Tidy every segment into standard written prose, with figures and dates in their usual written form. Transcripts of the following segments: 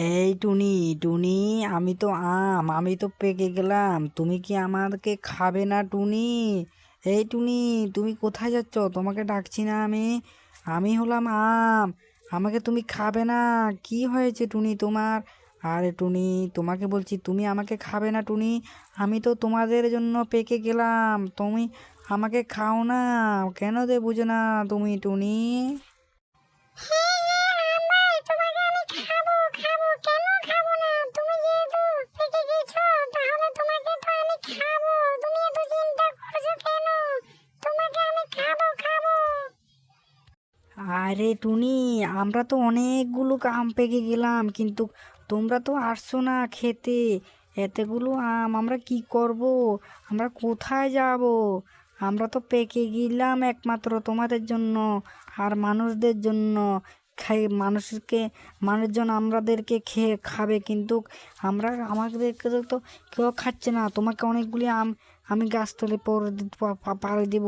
এই টুনি, টুনি, আমি তো পেকে গেলাম, তুমি কি আমাকে খাবে না টুনি? এই টুনি, তুমি কোথায় যাচ্ছ? তোমাকে ডাকছি না আমি? আমি হলাম আম, আমাকে তুমি খাবে না? কি হয়েছে টুনি তোমার? আরে টুনি, তোমাকে বলছি তুমি আমাকে খাবে না টুনি? আমি তো তোমাদের জন্য পেকে গেলাম, তুমি আমাকে খাও না? কেন বুঝো না তুমি টুনি? হ্যাঁ হ্যাঁ আমরাই তোমাকে আমি খাবো খাবো কেন খাবো না? তুমি যেহেতু পেকে গেছো তাহলে তোমাকে তো আমি খাবো। তুমি এত চিন্তা করছো কেন? তোমাকে আমি খাবো খাবো। আরে টুনি, আমরা তো অনেকগুলো আম পেকে গেলাম, কিন্তু তোমরা তো আসছো না খেতে। এতগুলো আম আমরা কি করব? আমরা কোথায় যাব? আমরা তো পেকে গেলাম একমাত্র তোমাদের জন্য আর মানুষদের জন্য। মানুষকে, মানুষজন আমাদেরকে খেয়ে খাবে, কিন্তু আমাদেরকে তো কেউ খাচ্ছে না। তোমাকে অনেকগুলি আম আমি গাছতলে পাড়ে দিব,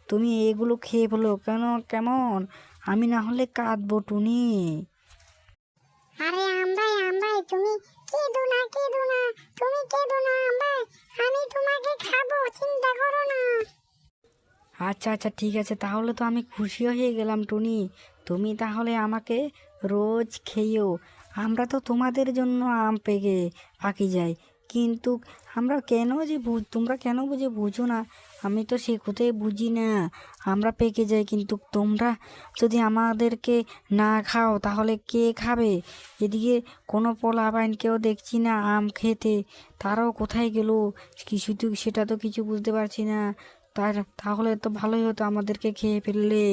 তুমি এগুলো খেয়ে ফেলো কেন? কেমন? আমি না হলে কাঁদবো টুনি। আরে আমরাই তুমি কেঁদো না কেঁদো না। তুমি কেঁদো না আমরাই, আমি তোমাকে খাবো, চিন্তা করো না। আচ্ছা আচ্ছা, ঠিক আছে, তাহলে তো আমি খুশি হয়ে গেলাম টুনি। তুমি তাহলে আমাকে রোজ খেয়েও। আমরা তো তোমাদের জন্য আম পেকে পাকি যাই, কিন্তু তোমরা কেন বুঝে বুঝো না? আমি তো সে কোথায় বুঝি না। আমরা পেকে যাই, কিন্তু তোমরা যদি আমাদেরকে না খাও তাহলে কে খাবে? এদিকে কোনো পোলাপাইনকেও দেখছি না আম খেতে, তারাও কোথায় গেল? সেটা তো কিছু বুঝতে পারছি না। তাহলে তো ভালোই হতো আমাদেরকে খেয়ে ফেললে।